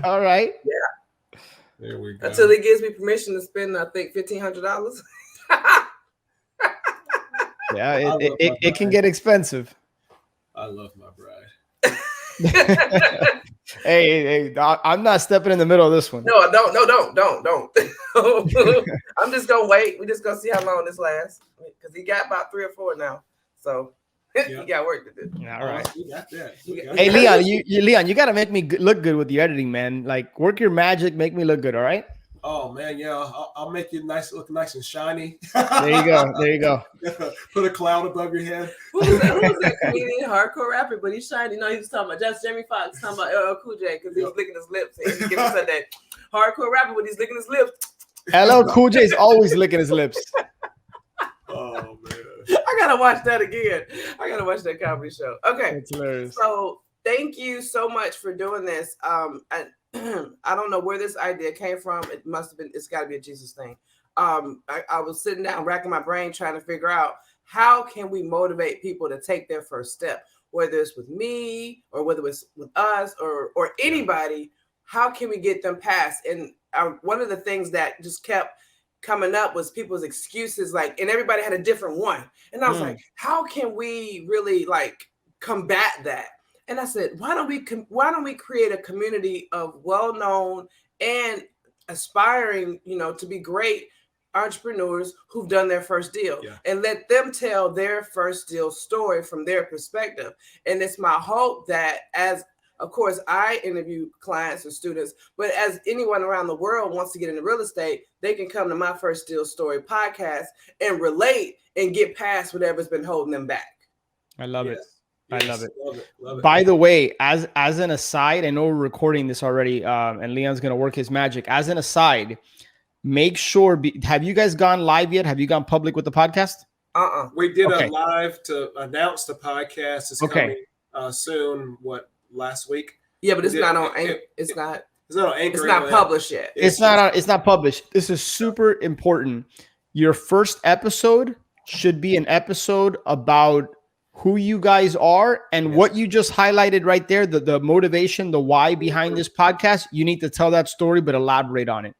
All right. Yeah. There we go. Until he gives me permission to spend, I think, $1,500. Yeah, it can get expensive. I love my bride. Hey, I'm not stepping in the middle of this one. No, don't. I'm just gonna wait. We just gonna see how long this lasts because he got about 3 or 4 now, so he got work to do. All right. We got that. Hey, Leon, Leon, you got to make me look good with the editing, man. Like, work your magic, make me look good. All right. Oh man, yeah, I'll make you look nice and shiny. There you go. There you go. Put a cloud above your head. Who was that comedian, hardcore rapper? But he's shiny. No, he was talking about just Jamie Foxx talking about LL Cool J because he was licking his lips. And he said that hardcore rapper, but he's licking his lips. LL Cool J is always licking his lips. Oh man, I gotta watch that again. I gotta watch that comedy show. Okay, that's hilarious. So thank you so much for doing this. I don't know where this idea came from. It must have been. It's got to be a Jesus thing. I was sitting down, racking my brain, trying to figure out how can we motivate people to take their first step, whether it's with me or whether it's with us or anybody. How can we get them past? And one of the things that just kept coming up was people's excuses, like, and everybody had a different one. And I was like, how can we really like combat that? And I said, why don't we create a community of well-known and aspiring, to be great entrepreneurs who've done their first deal and let them tell their first deal story from their perspective. And it's my hope that as, of course, I interview clients and students, but as anyone around the world wants to get into real estate, they can come to my First Deal Story podcast and relate and get past whatever's been holding them back. I love it. Yes, I love it. Love it. By the way, as an aside, I know we're recording this already, and Leon's going to work his magic. As an aside, make sure, have you guys gone live yet? Have you gone public with the podcast? We did a live to announce the podcast. It's coming soon, last week? Yeah, but it's not on Anchor. It's not on Anchor. It's not published yet. It's not published. This is super important. Your first episode should be an episode about who you guys are and what you just highlighted right there, the motivation, the why behind this podcast. You need to tell that story, but elaborate on it.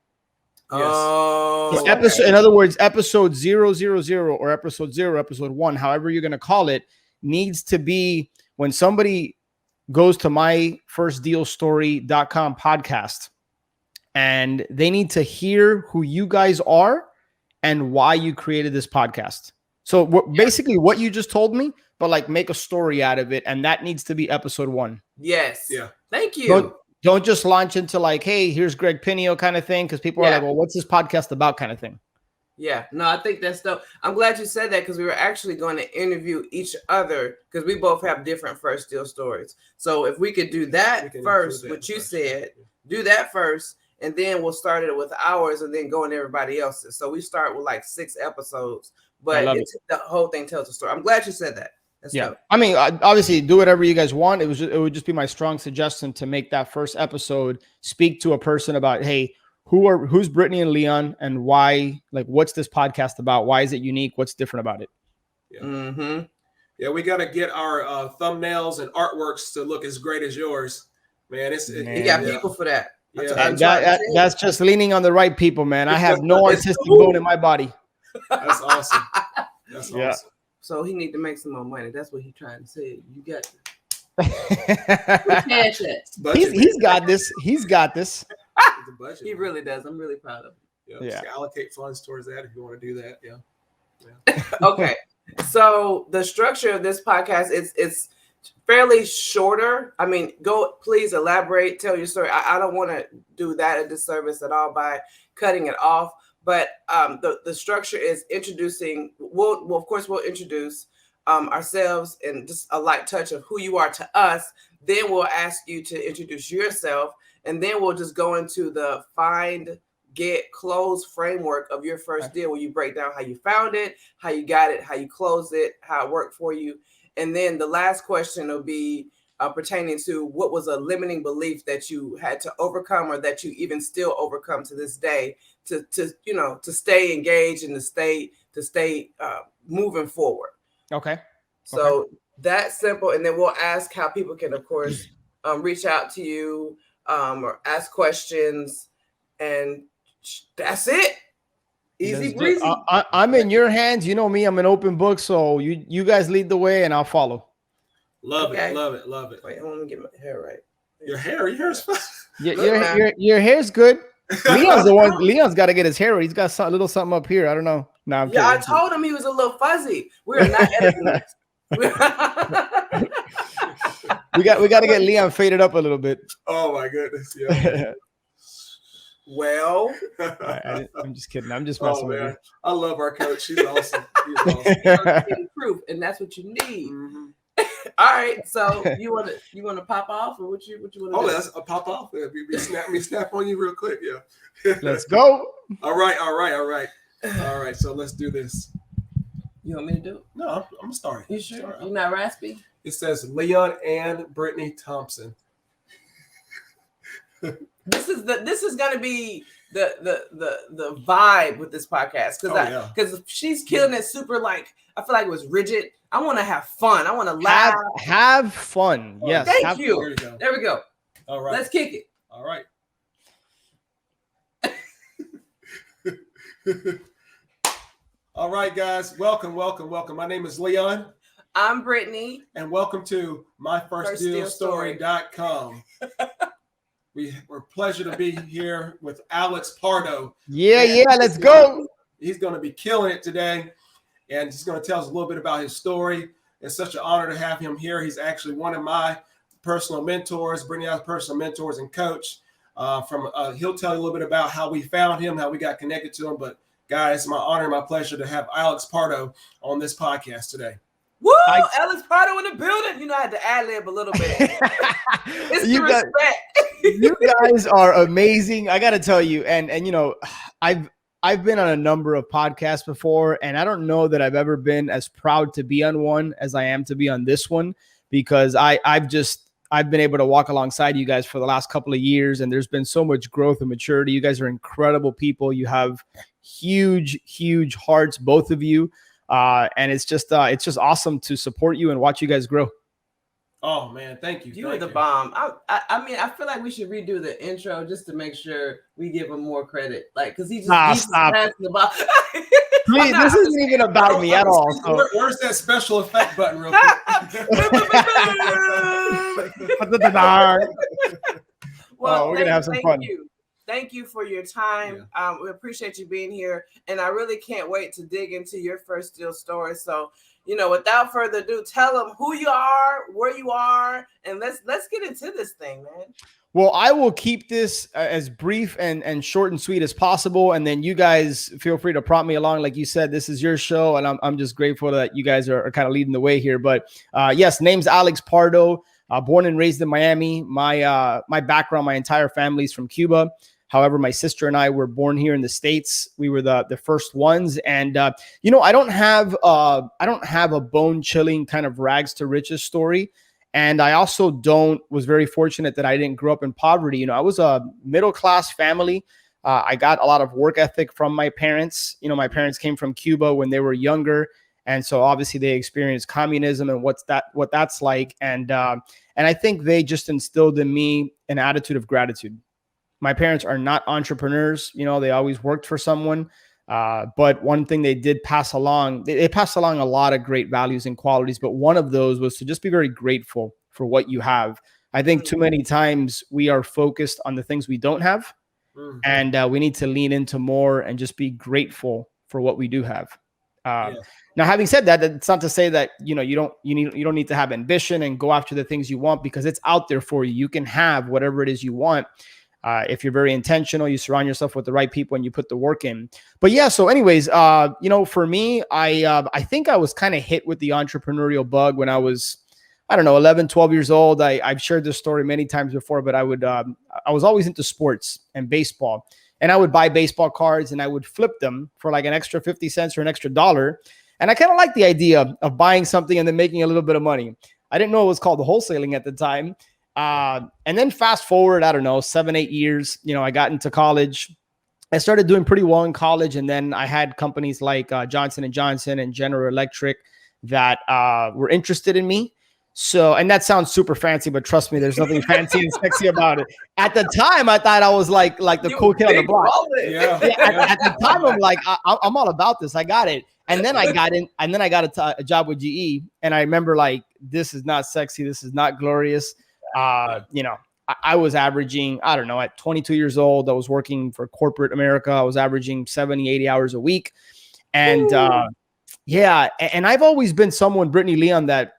Yes. Oh, So in other words, episode 000 or episode 0, episode 1, however you're going to call it, needs to be when somebody goes to myfirstdealstory.com podcast and they need to hear who you guys are and why you created this podcast. So basically what you just told me, but like make a story out of it. And that needs to be episode 1. Yes. Yeah. Thank you. Don't just launch into like, hey, here's Greg Pinio kind of thing. Cause people are like, well, what's this podcast about kind of thing? Yeah, no, I think that's dope. I'm glad you said that because we were actually going to interview each other because we both have different first deal stories. So if we could do that first, what you said, do that first, and then we'll start it with ours and then go into everybody else's. So we start with like 6 episodes, but the whole thing tells a story. I'm glad you said that. That's dope. I mean, obviously do whatever you guys want. It would just be my strong suggestion to make that first episode speak to a person about, hey, who's Brittany and Leon and why, like, what's this podcast about? Why is it unique? What's different about it? Yeah. Mm-hmm. Yeah. We got to get our thumbnails and artworks to look as great as yours, man. You got people for that. Yeah. That's just leaning on the right people, man. I have no artistic bone in my body. That's awesome. That's awesome. So he need to make some more money. That's what he's trying to say. You got to. Cash it. He's got this. He's got this. Budget, he really does. I'm really proud of him. Yeah. Allocate funds towards that if you want to do that. Yeah. Okay. So the structure of this podcast it's fairly shorter. I mean, please elaborate, tell your story. I don't want to do that a disservice at all by cutting it off. But the structure is introducing. We'll introduce ourselves and just a light touch of who you are to us. Then we'll ask you to introduce yourself, and then we'll just go into the find, get, close framework of your first deal, where you break down how you found it, how you got it, how you closed it, how it worked for you, and then the last question will be pertaining to what was a limiting belief that you had to overcome, or that you even still overcome to this day, to stay engaged and to stay moving forward. Okay. So that's simple. And then we'll ask how people can, of course, reach out to you or ask questions, and that's it. Easy breezy. I'm in your hands. You know me. I'm an open book. So you guys lead the way, and I'll follow. Love Okay. it. Love it. Love it. Wait, let me get my hair right. Your hair's fine. Your hair's good. Leon's the one. Leon's got to get his hair. He's got a little something up here. I don't know. No, I'm yeah, kidding. I told him he was a little fuzzy. We are not editing this. we got to get Leon faded up a little bit. Oh my goodness. Yeah. Well, I'm just kidding. I'm just messing with you. I love our coach. He's awesome. He's awesome. Proof, and that's what you need. Mm-hmm. All right. So you want to pop off, or what you want to do? Oh, that's a pop off. Me snap on you real quick. Yeah. Let's go. All right. So let's do this. You want me to do it? No, I'm starting. You sure? You're not raspy? It says Leon and Brittany Thompson. This is gonna be the vibe with this podcast because she's killing it super. Like, I feel like it was rigid. I want to have fun. I want to laugh. Have fun. Oh, yes. Thank you. There we go. All right. Let's kick it. All right. All right, guys. Welcome. My name is Leon. I'm Brittany. And welcome to myfirstdealstory.com. We're pleasure to be here with Alex Pardo. Yeah, let's go. He's going to be killing it today, and he's going to tell us a little bit about his story. It's such an honor to have him here. He's actually one of my personal mentors, bringing out personal mentors and coach. He'll tell you a little bit about how we found him, how we got connected to him. But guys, it's my honor and my pleasure to have Alex Pardo on this podcast today. Woo! Alex Pardo in the building. You know, I had to ad-lib a little bit. It's the respect. You guys are amazing. I got to tell you, and you know, I've been on a number of podcasts before, and I don't know that I've ever been as proud to be on one as I am to be on this one, because I've been able to walk alongside you guys for the last couple of years, and there's been so much growth and maturity. You guys are incredible people. You have huge hearts, both of you. And it's just awesome to support you and watch you guys grow. Oh man, thank you. You were the bomb. I mean, I feel like we should redo the intro just to make sure we give him more credit. Like, because he's just passing the ball. Please, this isn't even about me at all. So. Where's that special effect button, real quick? Well, we're gonna have some fun. Thank you for your time. Yeah. We appreciate you being here, and I really can't wait to dig into your first deal story. So, without further ado, tell them who you are, where you are, and let's get into this thing, man. Well, I will keep this as brief and short and sweet as possible, and then you guys feel free to prompt me along. Like you said, this is your show, and I'm just grateful that you guys are kind of leading the way here. But yes, name's Alex Pardo. Born and raised in Miami. My background, my entire family's from Cuba. However, my sister and I were born here in the States. We were the first ones. And, I don't have a bone chilling kind of rags to riches story. And I also was very fortunate that I didn't grow up in poverty. I was a middle-class family. I got a lot of work ethic from my parents. My parents came from Cuba when they were younger. And so obviously they experienced communism and what that's like. And I think they just instilled in me an attitude of gratitude. My parents are not entrepreneurs. They always worked for someone. But one thing they did pass along, they passed along a lot of great values and qualities. But one of those was to just be very grateful for what you have. I think too many times we are focused on the things we don't have. Mm-hmm. And we need to lean into more and just be grateful for what we do have. Now, having said that, it's not to say that, you don't need to have ambition and go after the things you want, because it's out there for you. You can have whatever it is you want. If you're very intentional, you surround yourself with the right people and you put the work in. But yeah, so anyways, for me, I think I was kind of hit with the entrepreneurial bug when I was, 11, 12 years old. I've shared this story many times before, but I was always into sports and baseball, and I would buy baseball cards and I would flip them for like an extra 50 cents or an extra $1. And I kind of liked the idea of buying something and then making a little bit of money. I didn't know it was called wholesaling at the time. And then fast forward, 7, 8 years, I got into college. I started doing pretty well in college. And then I had companies like Johnson & Johnson and General Electric that were interested in me. So, and that sounds super fancy, but trust me, there's nothing fancy and sexy about it. At the time, I thought I was like the cool kid on the block. Yeah. At the time, I'm like, I'm all about this. I got it. And then I got in, and then I got a job with GE. And I remember like, this is not sexy. This is not glorious. You know, I was averaging, I don't know, at 22 years old, I was working for corporate America. I was averaging 70, 80 hours a week. And yeah, and I've always been someone, Brittany Leon, that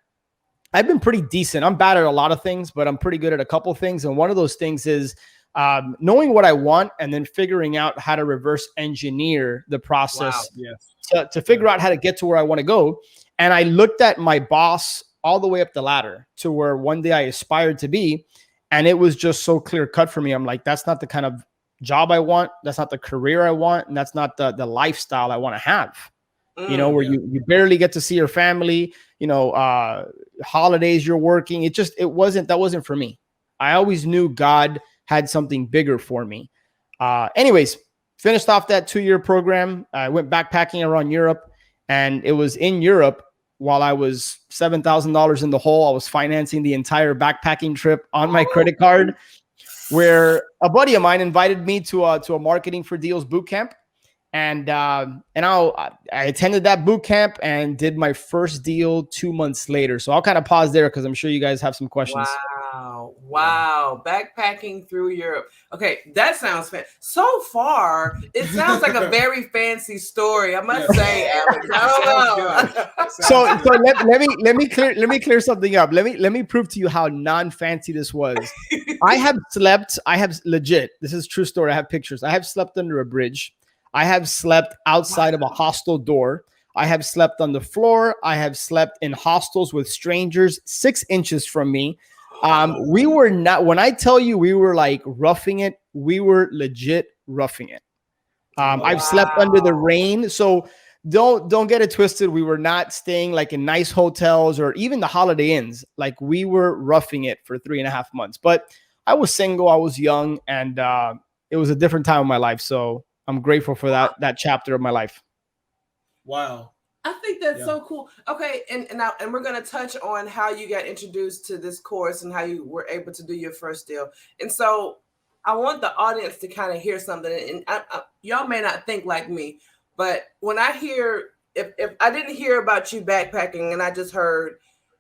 I've been pretty decent. I'm bad at a lot of things, but I'm pretty good at a couple of things. And one of those things is knowing what I want and then figuring out how to reverse engineer the process to figure out how to get to where I want to go. And I looked at my boss all the way up the ladder to where one day I aspired to be. And it was just so clear cut for me. I'm like, that's not the kind of job I want. That's not the career I want. And that's not the lifestyle I want to have. You know, where you barely get to see your family, you know, holidays you're working. That wasn't for me. I always knew God had something bigger for me. Anyways, finished off that 2-year program. I went backpacking around Europe, and it was in Europe while I was $7,000 in the hole. I was financing the entire backpacking trip on my credit card, where a buddy of mine invited me to a marketing for deals boot camp. And I attended that boot camp and did my first deal 2 months later. So I'll kind of pause there because I'm sure you guys have some questions. Wow. Backpacking through Europe. Okay, that sounds fancy. So far, it sounds like a very fancy story. I must say, Alex. I don't know. So let me clear something up. Let me prove to you how non-fancy this was. I have legit, this is true story. I have pictures. I have slept under a bridge. I have slept outside of a hostel door. I have slept on the floor. I have slept in hostels with strangers 6 inches from me. We were not, when I tell you we were like roughing it, we were legit roughing it. I've slept under the rain. So don't get it twisted. We were not staying like in nice hotels or even the Holiday Inns. Like we were roughing it for 3.5 months, but I was single. I was young, and it was a different time of my life. So I'm grateful for that chapter of my life. Wow. I think that's so cool. Okay, and we're gonna touch on how you got introduced to this course and how you were able to do your first deal. And so I want the audience to kind of hear something. And y'all may not think like me, but when I hear, if I didn't hear about you backpacking and I just heard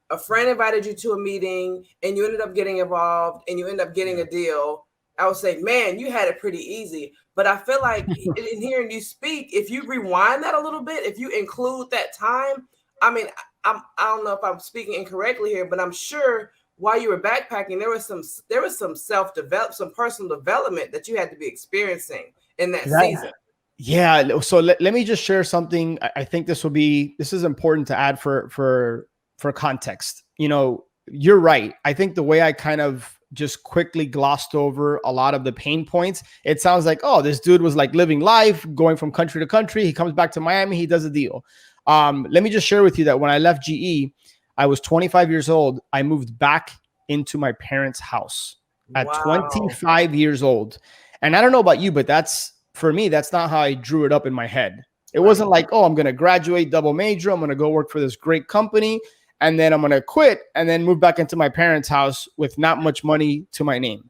a friend invited you to a meeting and you ended up getting involved and you end up getting a deal, I would say, man, you had it pretty easy. But I feel like in hearing you speak, if you rewind that a little bit, if you include that time, I mean, I don't know if I'm speaking incorrectly here, but I'm sure while you were backpacking, there was some self-develop, some personal development that you had to be experiencing in that season. Yeah. So let me just share something. I think this is important to add for context. You know, you're right. I think the way I kind of just quickly glossed over a lot of the pain points, it sounds like, oh, this dude was like living life, going from country to country. He comes back to Miami, he does a deal. Let me just share with you that when I left GE, I was 25 years old. I moved back into my parents' house at 25 years old. And I don't know about you, but for me, that's not how I drew it up in my head. It wasn't like, oh, I'm going to graduate, double major. I'm going to go work for this great company, and then I'm going to quit and then move back into my parents' house with not much money to my name.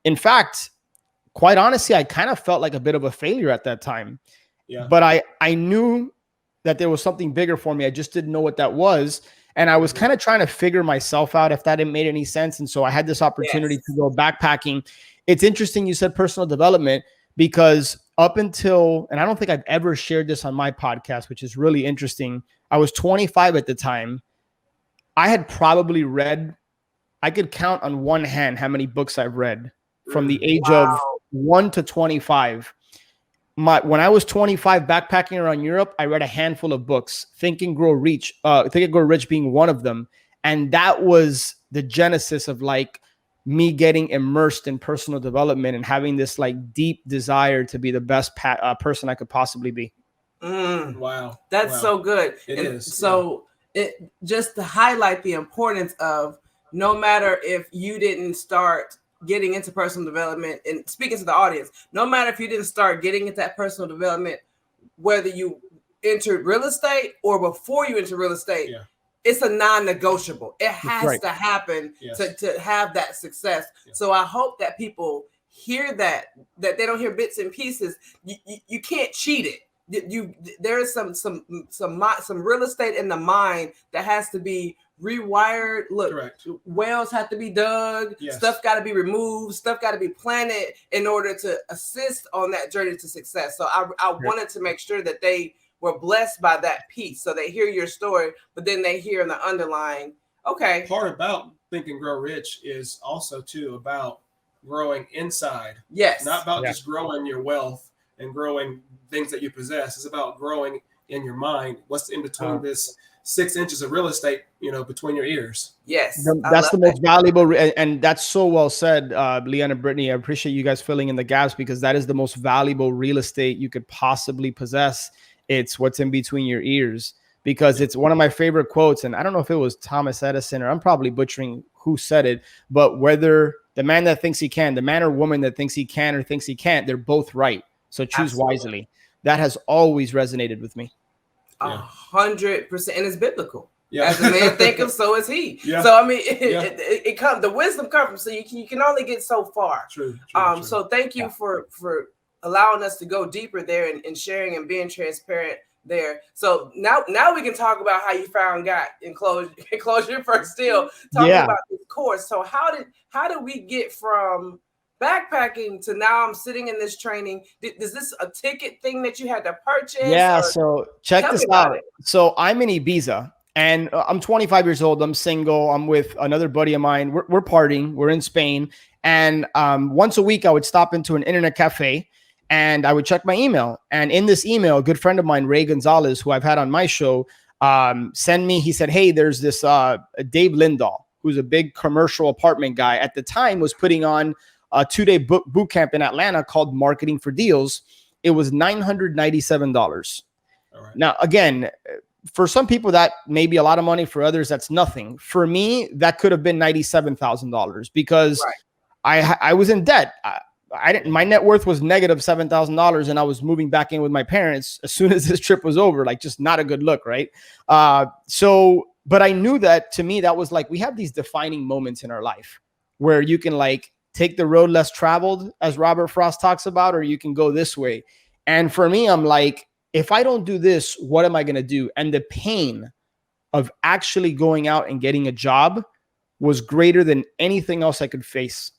In fact, quite honestly, I kind of felt like a bit of a failure at that time. Yeah. But I knew that there was something bigger for me. I just didn't know what that was. And I was kind of trying to figure myself out if that didn't make any sense. And so I had this opportunity to go backpacking. It's interesting you said personal development, because up until, and I don't think I've ever shared this on my podcast, which is really interesting. I was 25 at the time. I had probably read, I could count on one hand how many books I've read from the age of 1 to 25. When I was 25 backpacking around Europe, I read a handful of books, Think and Grow Rich being one of them. And that was the genesis of like me getting immersed in personal development and having this like deep desire to be the best person I could possibly be. Wow. That's so good. It is. So it just to highlight the importance of, no matter if you didn't start getting into personal development, and speaking to the audience, no matter if you didn't start getting into that personal development, whether you entered real estate or before you entered real estate, it's a non-negotiable. It has to happen to have that success. Yeah. So I hope that people hear that they don't hear bits and pieces. You can't cheat it. There is some real estate in the mind that has to be rewired. Look, correct. Wells have to be dug. Yes. Stuff got to be removed. Stuff got to be planted in order to assist on that journey to success. So I wanted to make sure that they were blessed by that piece. So they hear your story, but then they hear in the underlying, okay. Part about Think and Grow Rich is also too about growing inside. Yes. Not about just growing your wealth and growing things that you possess. It's about growing in your mind. What's in between this 6 inches of real estate, between your ears. Yes. That's the most valuable. And that's so well said, Leanne and Brittany. I appreciate you guys filling in the gaps, because that is the most valuable real estate you could possibly possess. It's what's in between your ears, because it's one of my favorite quotes. And I don't know if it was Thomas Edison, or I'm probably butchering who said it, but whether the man that thinks he can, the man or woman that thinks he can or thinks he can't, they're both right. So choose wisely. That has always resonated with me. 100%. And it's biblical. Yeah. As a man thinketh, so is he. Yeah. So I mean, it comes. The wisdom comes from. So you can only get so far. True. So thank you for allowing us to go deeper there and sharing and being transparent there. So now we can talk about how you found God and close your first deal. Talking about this course. So how did we get from backpacking to now I'm sitting in this training? Is this a ticket thing that you had to purchase? Yeah. So check this out. So I'm in Ibiza. And I'm 25 years old. I'm single. I'm with another buddy of mine. We're partying. We're in Spain. And once a week, I would stop into an internet cafe and I would check my email. And in this email, a good friend of mine, Ray Gonzalez, who I've had on my show, he said, hey, there's this Dave Lindahl, who's a big commercial apartment guy. At the time, was putting on a 2-day boot camp in Atlanta called Marketing for Deals. It was $997. All right. Now, again, for some people, that may be a lot of money. For others, that's nothing. For me, that could have been $97,000 because I was in debt. My net worth was negative $7,000, and I was moving back in with my parents as soon as this trip was over. Like, just not a good look, right? But I knew that, to me, that was like, we have these defining moments in our life where you can like take the road less traveled, as Robert Frost talks about, or you can go this way. And for me, I'm like, if I don't do this, what am I going to do? And the pain of actually going out and getting a job was greater than anything else I could face.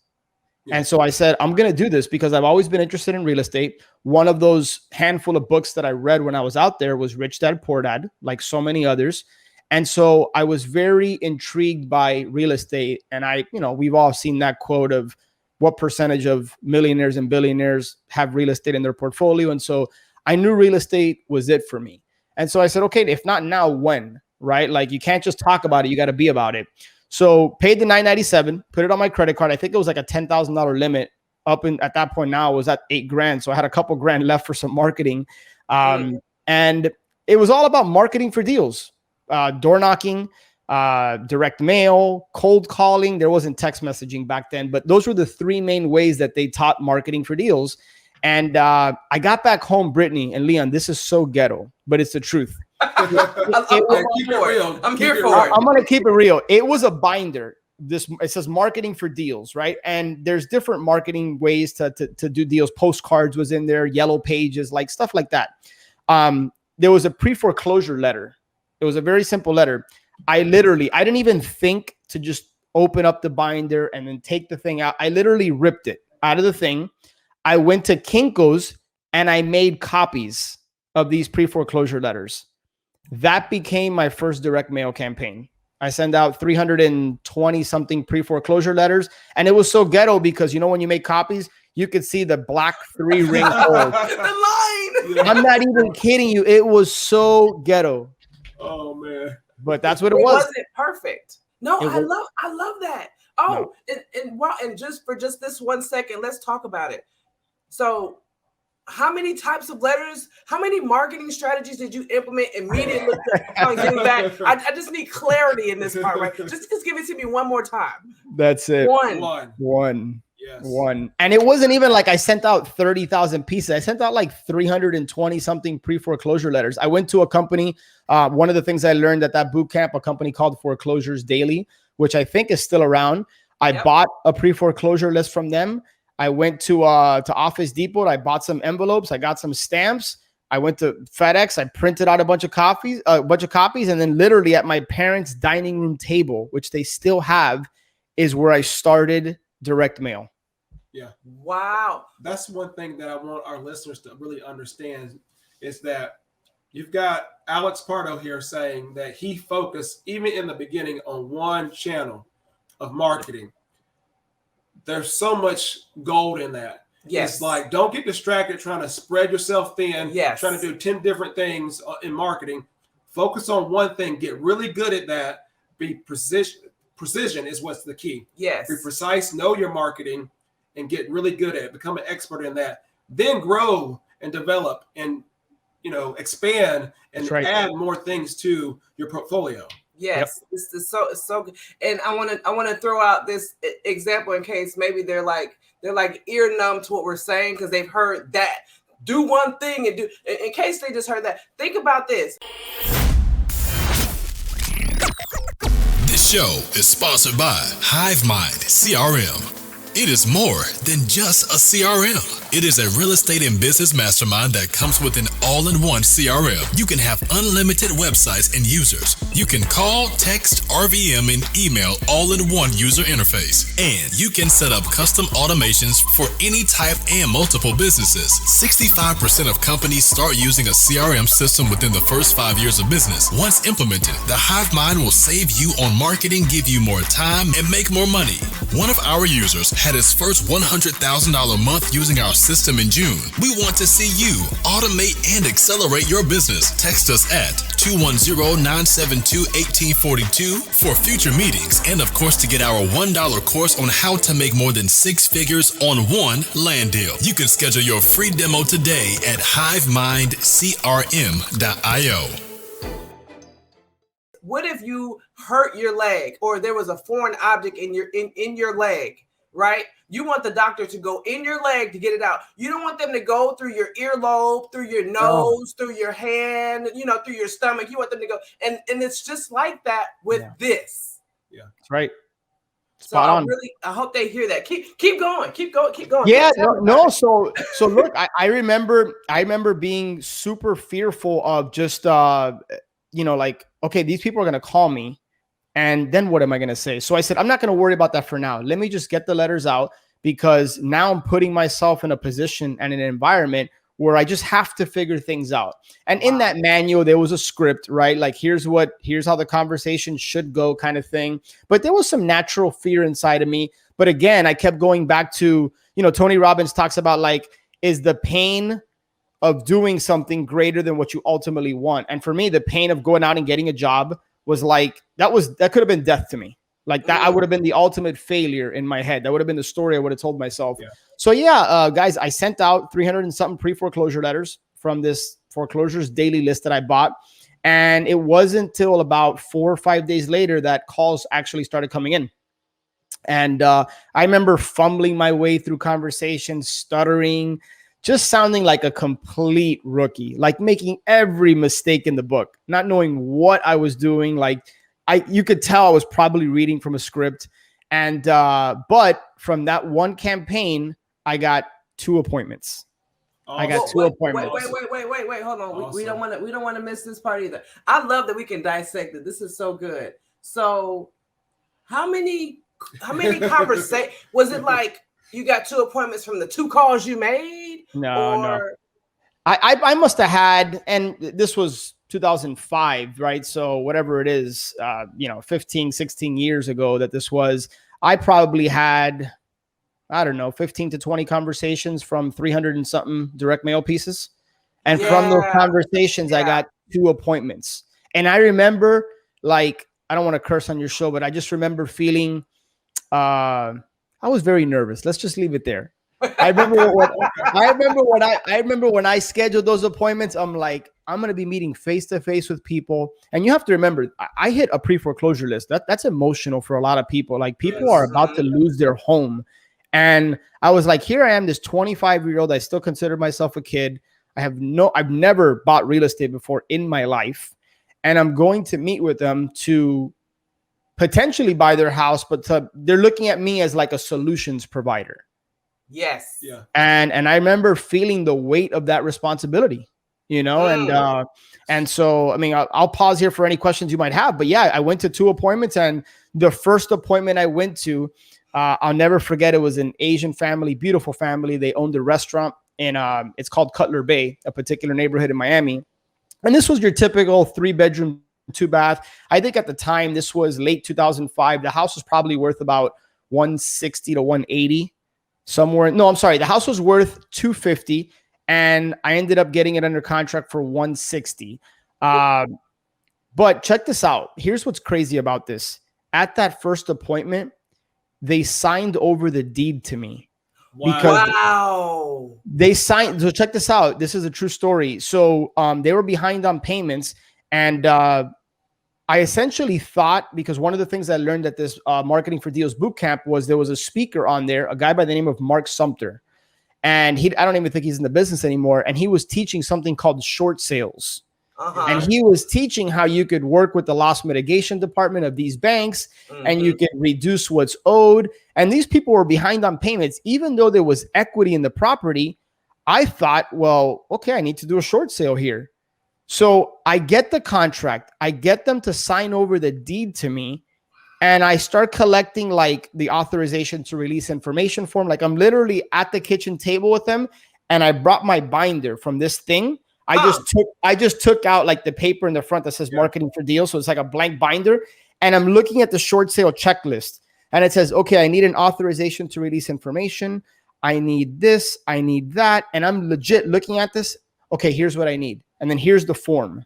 Yeah. And so I said, I'm going to do this because I've always been interested in real estate. One of those handful of books that I read when I was out there was Rich Dad, Poor Dad, like so many others. And so I was very intrigued by real estate. And we've all seen that quote of what percentage of millionaires and billionaires have real estate in their portfolio. And so I knew real estate was it for me. And so I said, okay, if not now, when, right? Like, you can't just talk about it. You got to be about it. So paid the $997, put it on my credit card. I think it was like a $10,000 limit at that point. Now it was at $8,000. So I had a couple grand left for some marketing. And it was all about marketing for deals, door knocking, direct mail, cold calling. There wasn't text messaging back then, but those were the three main ways that they taught marketing for deals. And I got back home, Brittany and Leon, this is so ghetto, but it's the truth. I'm here for it. I'm going to keep it real. It was a binder. It says marketing for deals, right? And there's different marketing ways to do deals. Postcards was in there, yellow pages, like stuff like that. There was a pre-foreclosure letter. It was a very simple letter. I didn't even think to just open up the binder and then take the thing out. I literally ripped it out of the thing. I went to Kinko's and I made copies of these pre-foreclosure letters. That became my first direct mail campaign. I sent out 320 something pre-foreclosure letters. And it was so ghetto because, when you make copies, you could see the black 3-ring hole. The line. I'm not even kidding you. It was so ghetto. Oh, man. But that's what it was. It wasn't perfect. No, I love that. Oh, no. And just for this 1 second, let's talk about it. So how many types of letters, how many marketing strategies did you implement immediately on getting back? I just need clarity in this part, right? Just give it to me one more time. That's it. One. One. Yes. One. And it wasn't even like I sent out 30,000 pieces. I sent out like 320 something pre-foreclosure letters. I went to a company. One of the things I learned at that boot camp, a company called Foreclosures Daily, which I think is still around. I bought a pre-foreclosure list from them. I went to Office Depot. I bought some envelopes. I got some stamps. I went to FedEx. I printed out a bunch of copies, and then literally at my parents' dining room table, which they still have, is where I started direct mail. Yeah. Wow. That's one thing that I want our listeners to really understand is that you've got Alex Pardo here saying that he focused even in the beginning on one channel of marketing. There's so much gold in that. Yes. It's like, don't get distracted trying to spread yourself thin, yes. trying to do 10 different things in marketing. Focus on one thing, get really good at that. Be precision is what's the key. Yes. Be precise, know your marketing, and get really good at it. Become an expert in that. Then grow and develop and, expand and add more things to your portfolio. Yes, this is so good. And I want to throw out this example in case maybe they're like ear numb to what we're saying because they've heard that do one thing and do in case they just heard that. Think about this. This show is sponsored by HiveMind CRM. It is more than just a CRM. It is a real estate and business mastermind that comes with an all-in-one CRM. You can have unlimited websites and users. You can call, text, RVM, and email all in one user interface. And you can set up custom automations for any type and multiple businesses. 65% of companies start using a CRM system within the first 5 years of business. Once implemented, the HiveMind will save you on marketing, give you more time, and make more money. One of our users had his first $100,000 month using our system in June. We want to see you automate and accelerate your business. Text us at 210-972-1842 for future meetings and, of course, to get our $1 course on how to make more than 6 figures on one land deal. You can schedule your free demo today at HiveMindCRM.io. What if you hurt your leg or there was a foreign object in your leg, right? You want the doctor to go in your leg to get it out. You don't want them to go through your earlobe, through your nose, through your hand, through your stomach. You want them to go. And it's just like that with this. Yeah, that's right. So I hope they hear that. Keep going. Yeah, no. So look, I remember being super fearful of just, like, okay, these people are going to call me. And then what am I going to say? So I said, I'm not going to worry about that for now. Let me just get the letters out because now I'm putting myself in a position and an environment where I just have to figure things out. And in that manual, there was a script, right? Like, here's how the conversation should go kind of thing. But there was some natural fear inside of me. But again, I kept going back to, Tony Robbins talks about like, is the pain of doing something greater than what you ultimately want? And for me, the pain of going out and getting a job was like, that could have been death to me. Like that, I would have been the ultimate failure in my head. That would have been the story I would have told myself. Yeah. So guys, I sent out 300 and something pre-foreclosure letters from this foreclosures daily list that I bought. And it wasn't till about 4 or 5 days later that calls actually started coming in. And I remember fumbling my way through conversations, stuttering, just sounding like a complete rookie, like making every mistake in the book, not knowing what I was doing. Like you could tell I was probably reading from a script. And, but from that one campaign, I got 2 appointments. I got 2 appointments. Wait, hold on. Awesome. We don't want to miss this part either. I love that we can dissect it. This is so good. So how many conversations was it like? You got 2 appointments from the 2 calls you made? No. I must have had, and this was 2005, right? So whatever it is, 15, 16 years ago that this was, I probably had, 15 to 20 conversations from 300 and something direct mail pieces. And from those conversations, I got 2 appointments. And I remember, like, I don't want to curse on your show, but I just remember feeling, I was very nervous. Let's just leave it there. I remember when I scheduled those appointments, I'm like, I'm going to be meeting face to face with people. And you have to remember, I hit a pre-foreclosure list. That's emotional for a lot of people. Like people are about to lose their home. And I was like, here I am, this 25-year-old. I still consider myself a kid. I've never bought real estate before in my life. And I'm going to meet with them to potentially buy their house, but they're looking at me as like a solutions provider. Yes. Yeah. And I remember feeling the weight of that responsibility, and so, I mean, I'll pause here for any questions you might have, but yeah, I went to 2 appointments, and the first appointment I went to, I'll never forget. It was an Asian family, beautiful family. They owned a restaurant in, it's called Cutler Bay, a particular neighborhood in Miami. And this was your typical 3-bedroom, 2-bath. I think at the time, this was late 2005. The house was probably worth about 160 to 180 somewhere. No, I'm sorry. The house was worth 250, and I ended up getting it under contract for 160. But check this out. Here's what's crazy about this. At that first appointment, they signed over the deed to me. Wow. They signed. So check this out. This is a true story. So they were behind on payments, and I essentially thought, because one of the things I learned at this Marketing for Deals bootcamp was there was a speaker on there, a guy by the name of Mark Sumter, and I don't even think he's in the business anymore, and he was teaching something called short sales. And he was teaching how you could work with the loss mitigation department of these banks, and you could reduce what's owed. And these people were behind on payments, even though there was equity in the property. I thought, well, okay, I need to do a short sale here. So I get the contract, I get them to sign over the deed to me, and I start collecting like the authorization to release information form. Like I'm literally at the kitchen table with them, and I brought my binder from this thing. I just took out like the paper in the front that says Marketing for Deals. So it's like a blank binder. And I'm looking at the short sale checklist, and it says, okay, I need an authorization to release information. I need this, I need that. And I'm legit looking at this. Okay, here's what I need. And then here's the form.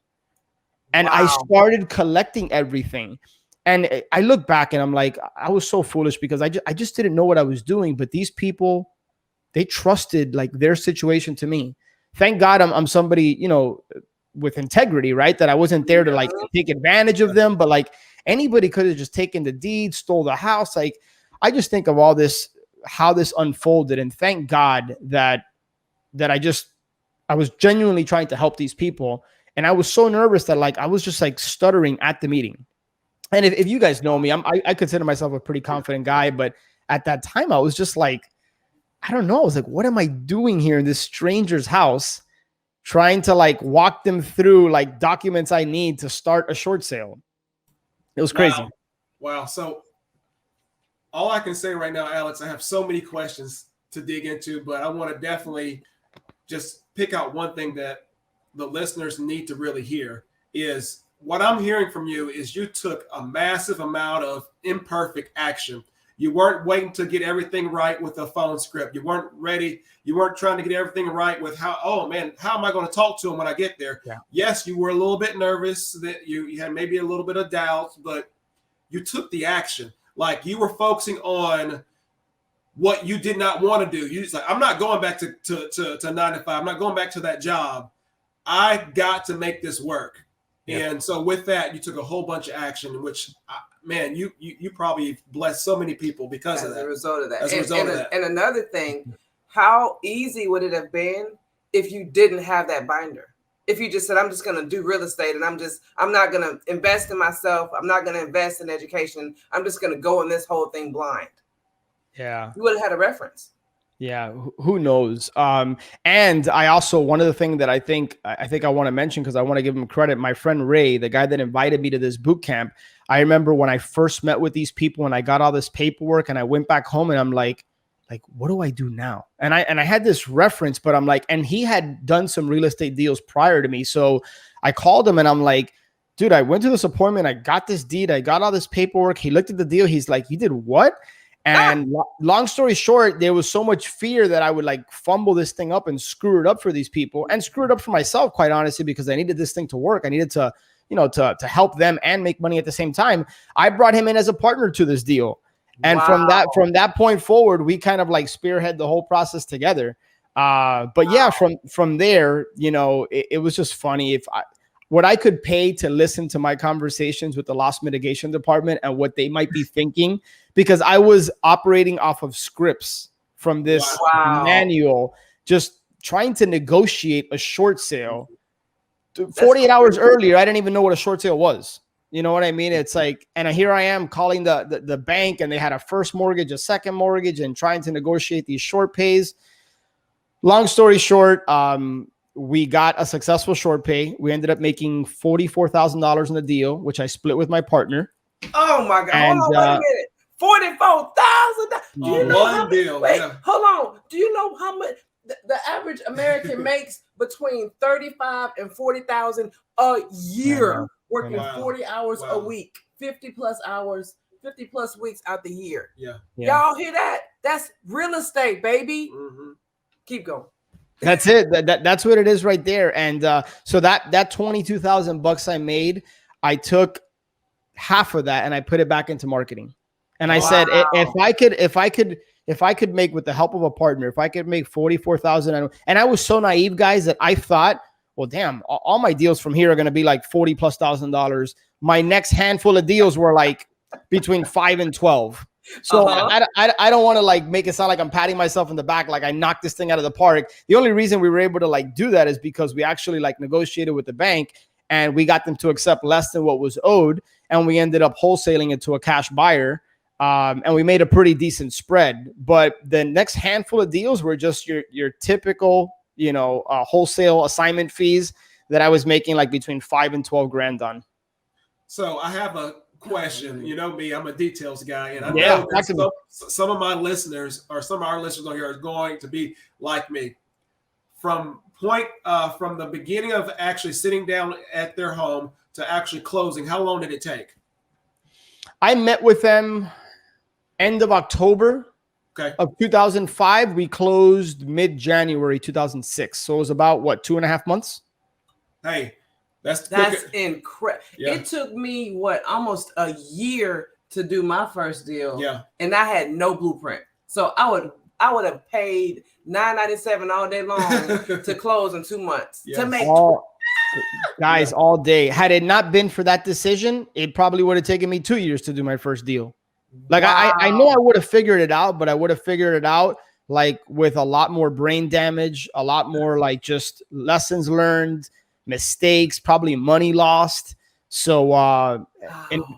And I started collecting everything. And I look back and I'm like, I was so foolish because I just didn't know what I was doing. But these people, they trusted like their situation to me. Thank God I'm somebody, with integrity, right? That I wasn't there to like take advantage of them, but like anybody could have just taken the deed, stole the house. Like I just think of all this, how this unfolded, and thank God that I was genuinely trying to help these people. And I was so nervous that like I was just like stuttering at the meeting. And if you guys know me, I consider myself a pretty confident guy, but at that time I was just like, I don't know. I was like, what am I doing here in this stranger's house, trying to like walk them through like documents I need to start a short sale? It was crazy. Wow. So all I can say right now, Alex, I have so many questions to dig into, but I want to definitely just pick out one thing that the listeners need to really hear is what I'm hearing from you is you took a massive amount of imperfect action. You weren't waiting to get everything right with a phone script. You weren't ready. You weren't trying to get everything right with how am I going to talk to him when I get there? Yeah. Yes, you were a little bit nervous, that you had maybe a little bit of doubt, but you took the action. Like you were focusing on what you did not want to do. You just like, I'm not going back to 9 to 5. I'm not going back to that job. I got to make this work. Yeah. And so with that, you took a whole bunch of action, which man, you probably blessed so many people because of that. As a result of that. And another thing, how easy would it have been if you didn't have that binder? If you just said, I'm just going to do real estate and I'm not going to invest in myself. I'm not going to invest in education. I'm just going to go in this whole thing blind. Yeah. You would have had a reference. Yeah, who knows? And I also, one of the things that I think I want to mention, because I want to give him credit, my friend Ray, the guy that invited me to this boot camp, I remember when I first met with these people and I got all this paperwork and I went back home and I'm like, what do I do now? And I had this reference, but I'm like, and he had done some real estate deals prior to me. So I called him and I'm like, dude, I went to this appointment. I got this deed. I got all this paperwork. He looked at the deal. He's like, you did what? And long story short, there was so much fear that I would like fumble this thing up and screw it up for these people and screw it up for myself, quite honestly, because I needed this thing to work. I needed to, to help them and make money at the same time. I brought him in as a partner to this deal. And from that point forward, we kind of like spearhead the whole process together. But yeah, from there, it was just funny. What I could pay to listen to my conversations with the loss mitigation department and what they might be thinking, because I was operating off of scripts. from this Wow. manual, just trying to negotiate a short sale. 48 That's hours earlier, I didn't even know what a short sale was. You know what I mean? It's like, and here I am calling the bank, and they had a first mortgage, a second mortgage, and trying to negotiate these short pays. Long story short, we got a successful short pay. We ended up making $44,000 in the deal, which I split with my partner. Oh my God! And, hold on, wait a minute. $44,000. Do you know how much? deal? Wait, Yeah. hold on. Do you know how much the average American makes between 35 and 40,000 a year, working Wow. 40 hours Wow. a week, 50 plus hours, 50 plus weeks out the year? Yeah. Y'all hear that? That's real estate, baby. Mm-hmm. Keep going. That's it. That's what it is right there. And so that $22,000 I made, I took half of that and I put it back into marketing. And I said, if I could make, with the help of a partner, if I could make 44,000, and I was so naive, guys, that I thought, well, damn, all my deals from here are going to be like $40,000+. My next handful of deals were like between 5 and 12. So I don't want to like make it sound like I'm patting myself in the back, like I knocked this thing out of the park. The only reason we were able to like do that is because we actually like negotiated with the bank, and we got them to accept less than what was owed, and we ended up wholesaling it to a cash buyer, and we made a pretty decent spread. But the next handful of deals were just your typical, wholesale assignment fees that I was making like between 5 and 12 grand on. So I have a question. You know me, I'm a details guy, and I Yeah, know that some of my listeners, or some of our listeners on here, are going to be like me. From the beginning of actually sitting down at their home to actually closing, how long did it take? I met with them end of October of 2005. We closed mid-January 2006. So it was about, what, 2.5 months? Hey, that's incredible. Yeah. It took me almost a year to do my first deal. Yeah. And I had no blueprint. So I would have paid $9.97 all day long to close in 2 months. Yes. To make guys, all day. Had it not been for that decision, it probably would have taken me 2 years to do my first deal. Like I know I would have figured it out, but I would have figured it out like with a lot more brain damage, a lot more like just lessons learned, mistakes, probably money lost. So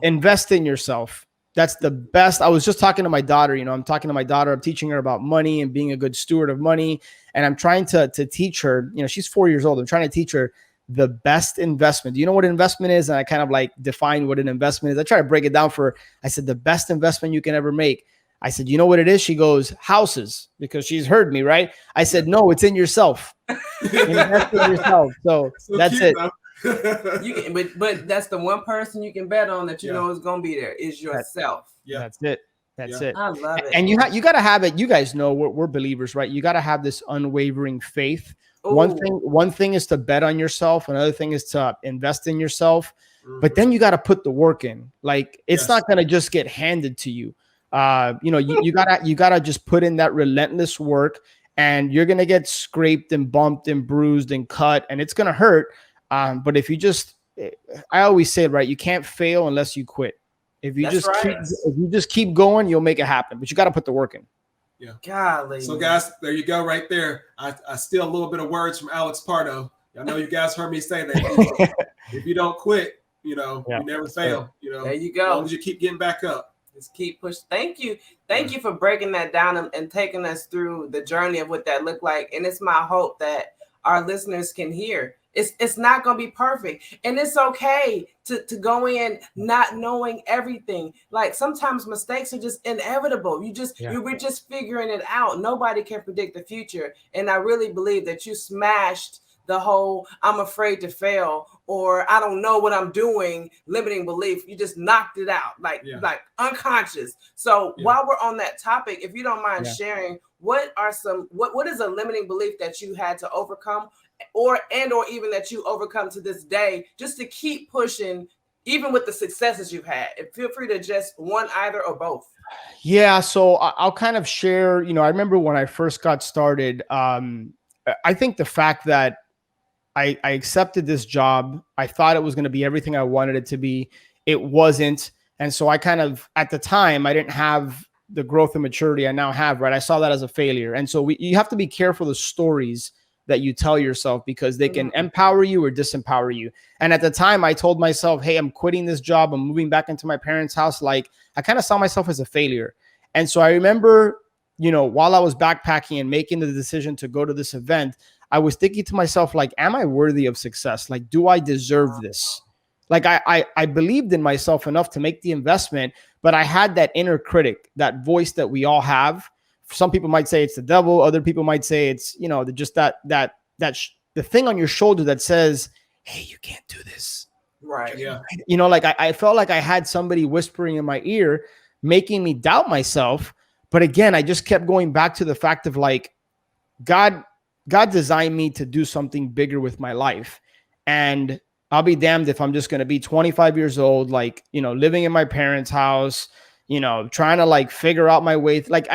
invest in yourself. That's the best. I was just talking to my daughter, I'm talking to my daughter. I'm teaching her about money and being a good steward of money. And I'm trying to teach her, she's 4 years old. I'm trying to teach her the best investment. Do you know what an investment is? And I kind of like define what an investment is. I try to break it down for her. I said, the best investment you can ever make. I said, you know what it is? She goes, houses, because she's heard me, right? I said, no, it's in yourself. Invest in yourself. So that's it. But that's the one person you can bet on that you know is going to be there is yourself. That's it. That's it. I love it. And you got to have it. You guys know we're believers, right? You got to have this unwavering faith. Ooh. One thing is to bet on yourself. Another thing is to invest in yourself. Mm-hmm. But then you got to put the work in. Like it's not going to just get handed to you. You gotta just put in that relentless work, and you're gonna get scraped and bumped and bruised and cut, and it's gonna hurt. But if you I always say, right, you can't fail unless you quit. If you just keep going, you'll make it happen. But you got to put the work in. Yeah. Golly. So guys, there you go, right there. I steal a little bit of words from Alex Pardo. I know you guys heard me say that. If you don't quit, you never fail. There you go. As long as you keep getting back up. Just keep pushing. Thank you for breaking that down and taking us through the journey of what that looked like. And it's my hope that our listeners can hear. It's not going to be perfect. And it's okay to go in not knowing everything. Like sometimes mistakes are just inevitable. We're just figuring it out. Nobody can predict the future. And I really believe that you smashed the whole I'm afraid to fail or I don't know what I'm doing limiting belief. You just knocked it out like unconscious. So while we're on that topic, if you don't mind sharing, what is a limiting belief that you had to overcome or even that you overcome to this day just to keep pushing even with the successes you've had? And feel free to just one, either or both. Yeah, so I'll kind of share, I remember when I first got started, I think the fact that I accepted this job, I thought it was going to be everything I wanted it to be. It wasn't. And so I kind of, at the time, I didn't have the growth and maturity I now have, right? I saw that as a failure. And so you have to be careful the stories that you tell yourself, because they can empower you or disempower you. And at the time I told myself, hey, I'm quitting this job. I'm moving back into my parents' house. Like, I kind of saw myself as a failure. And so I remember, while I was backpacking and making the decision to go to this event, I was thinking to myself, like, am I worthy of success? Like, do I deserve this? Like, I believed in myself enough to make the investment, but I had that inner critic, that voice that we all have. Some people might say it's the devil. Other people might say it's, just the thing on your shoulder that says, hey, you can't do this. Right. Yeah. Like I felt like I had somebody whispering in my ear, making me doubt myself. But again, I just kept going back to the fact of, like, God designed me to do something bigger with my life. And I'll be damned if I'm just going to be 25 years old, like, living in my parents' house, trying to, like, figure out my way. Like,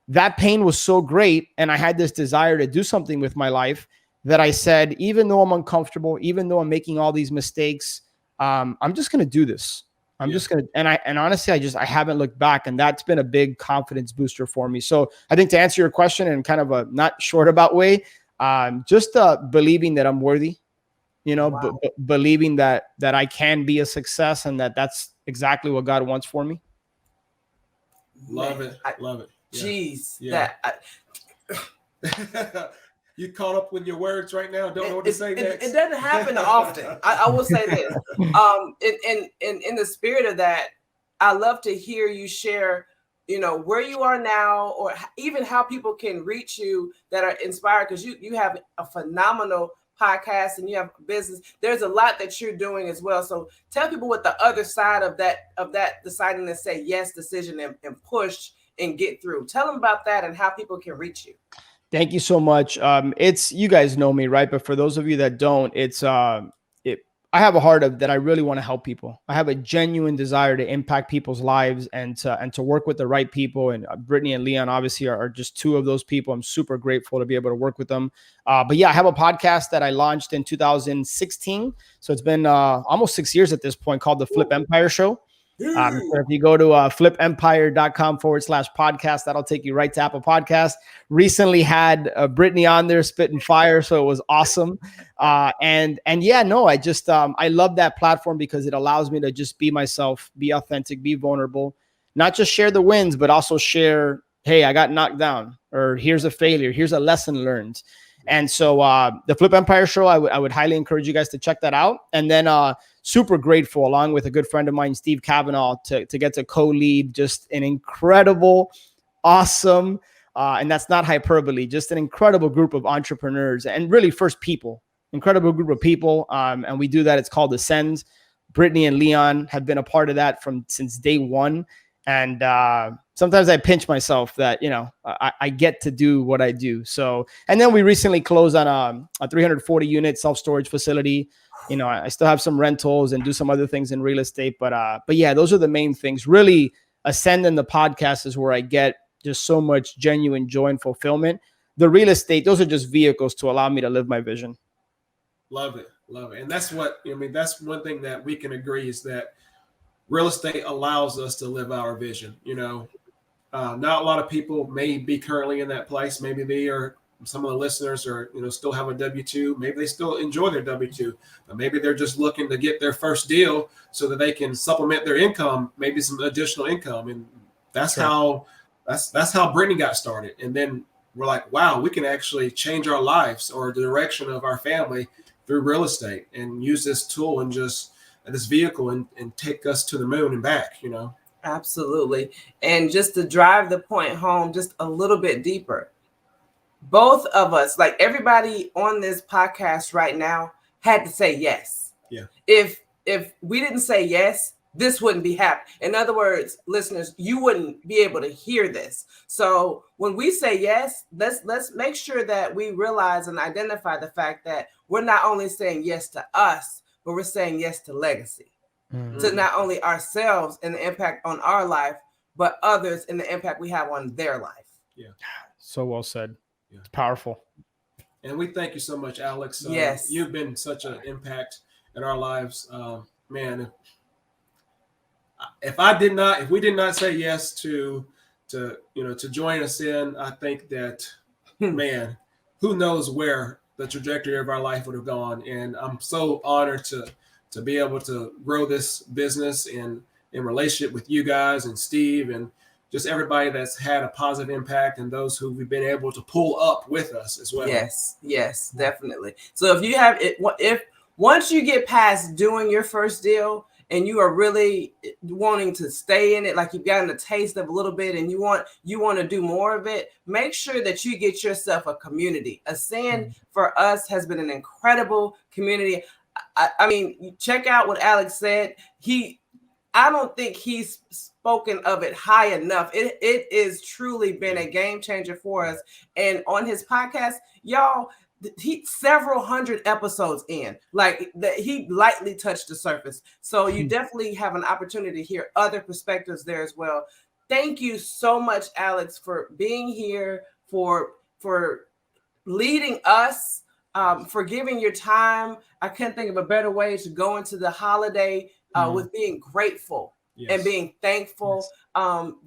that pain was so great. And I had this desire to do something with my life that I said, even though I'm uncomfortable, even though I'm making all these mistakes, I'm just going to do this. I'm just going to, and honestly, I haven't looked back, and that's been a big confidence booster for me. So I think, to answer your question in kind of a not short about way, just believing that I'm worthy, believing that I can be a success, and that's exactly what God wants for me. Love it. Love it. Jeez. Yeah. You caught up with your words right now. Don't know what to say next. It doesn't happen often. I will say this. In the spirit of that, I love to hear you share, where you are now, or even how people can reach you that are inspired, because you have a phenomenal podcast and you have business. There's a lot that you're doing as well. So tell people what the other side of that deciding to say yes decision and push and get through. Tell them about that and how people can reach you. Thank you so much. It's, you guys know me, right? But for those of you that don't, it's I have a heart of that. I really want to help people. I have a genuine desire to impact people's lives and to work with the right people. And Brittany and Leon obviously are just two of those people. I'm super grateful to be able to work with them. But yeah, I have a podcast that I launched in 2016. So it's been almost 6 years at this point, called the Flip Empire Show. So if you go to flipempire.com/podcast, that'll take you right to Apple Podcast. Recently had Brittany on there spitting fire, so it was awesome. And yeah, no, I just I love that platform because it allows me to just be myself, be authentic, be vulnerable, not just share the wins, but also share, hey, I got knocked down, or here's a failure, here's a lesson learned. And so the Flip Empire Show, I would highly encourage you guys to check that out. And then super grateful, along with a good friend of mine, Steve Kavanaugh, to get to co-lead just an incredible, awesome, and that's not hyperbole, just an incredible group of entrepreneurs and really first people, incredible group of people. And we do that. It's called Ascend. Brittany and Leon have been a part of that since day one. And sometimes I pinch myself that, I get to do what I do. So, and then we recently closed on a 340 unit self-storage facility. I still have some rentals and do some other things in real estate, but yeah, those are the main things. Really, Ascend and the podcast is where I get just so much genuine joy and fulfillment. The real estate, those are just vehicles to allow me to live my vision. Love it. Love it. And that's that's one thing that we can agree is that real estate allows us to live our vision. Not a lot of people may be currently in that place. Maybe they are, some of the listeners are, still have a W-2. Maybe they still enjoy their W-2, but maybe they're just looking to get their first deal so that they can supplement their income, maybe some additional income. And that's how Brittany got started. And then we're like, wow, we can actually change our lives or the direction of our family through real estate and use this tool and just this vehicle and take us to the moon and back, Absolutely. And just to drive the point home just a little bit deeper, both of us, like everybody on this podcast right now, had to say yes. Yeah. If we didn't say yes, this wouldn't be happening. In other words, listeners, you wouldn't be able to hear this. So when we say yes, let's make sure that we realize and identify the fact that we're not only saying yes to us, but we're saying yes to legacy, to not only ourselves and the impact on our life, but others and the impact we have on their life. Yeah. So well said. Yeah. It's powerful. And we thank you so much, Alex. Yes. You've been such an impact in our lives. Man, if we did not say yes to to join us in. I think that, man, who knows where the trajectory of our life would have gone. And I'm so honored to be able to grow this business in relationship with you guys and Steve and just everybody that's had a positive impact and those who we've been able to pull up with us as well. Yes, definitely. So if you have it, if once you get past doing your first deal and you are really wanting to stay in it, like you've gotten a taste of a little bit and you want to do more of it, make sure that you get yourself a community. Ascend for us has been an incredible community. I mean, check out what Alex said. I don't think he's spoken of it high enough. It is truly been a game changer for us. And on his podcast, y'all, he several hundred episodes in, like that, he lightly touched the surface. So you definitely have an opportunity to hear other perspectives there as well. Thank you so much, Alex, for being here, for leading us, for giving your time. I can't think of a better way to go into the holiday with being grateful and being thankful.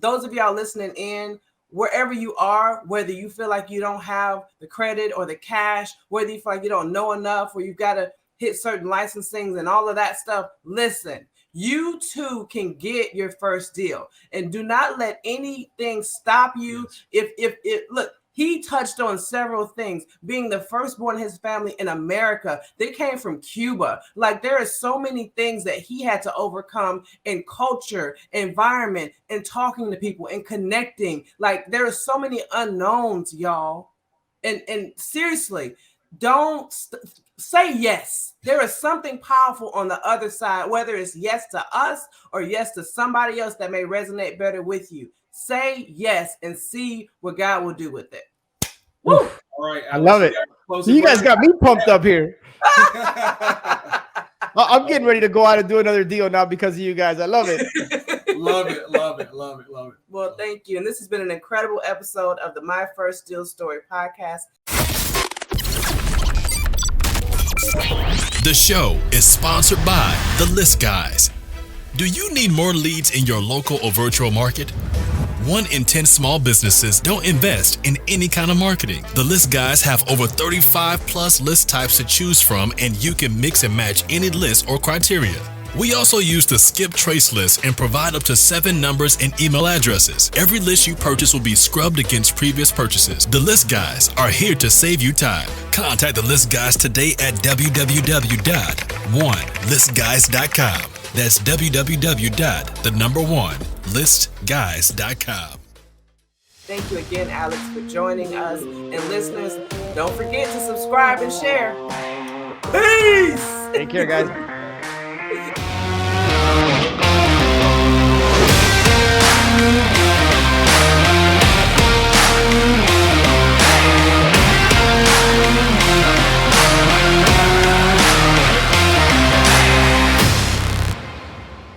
Those of y'all listening in, wherever you are, whether you feel like you don't have the credit or the cash, whether you feel like you don't know enough, or you've got to hit certain licensings and all of that stuff, listen, you too can get your first deal. And do not let anything stop you. Look, he touched on several things. Being the firstborn in his family in America, they came from Cuba. Like, there are so many things that he had to overcome in culture, environment, and talking to people and connecting. Like, there are so many unknowns, y'all. And seriously, don't say yes. There is something powerful on the other side, whether it's yes to us or yes to somebody else that may resonate better with you. Say yes and see what God will do with it. Woo! All right, I love it. You guys got me pumped up here. I'm getting ready to go out and do another deal now because of you guys. I love it. Love it. Well, thank you. And this has been an incredible episode of the My First Deal Story podcast. The show is sponsored by The List Guys. Do you need more leads in your local or virtual market? 1 in 10 small businesses don't invest in any kind of marketing. The List Guys have over 35 plus list types to choose from, and you can mix and match any list or criteria. We also use the skip trace list and provide up to 7 numbers and email addresses. Every list you purchase will be scrubbed against previous purchases. The List Guys are here to save you time. Contact the List Guys today at www.1listguys.com. That's www.1listguys.com. Thank you again, Alex, for joining us. And listeners, don't forget to subscribe and share. Peace! Take care, guys.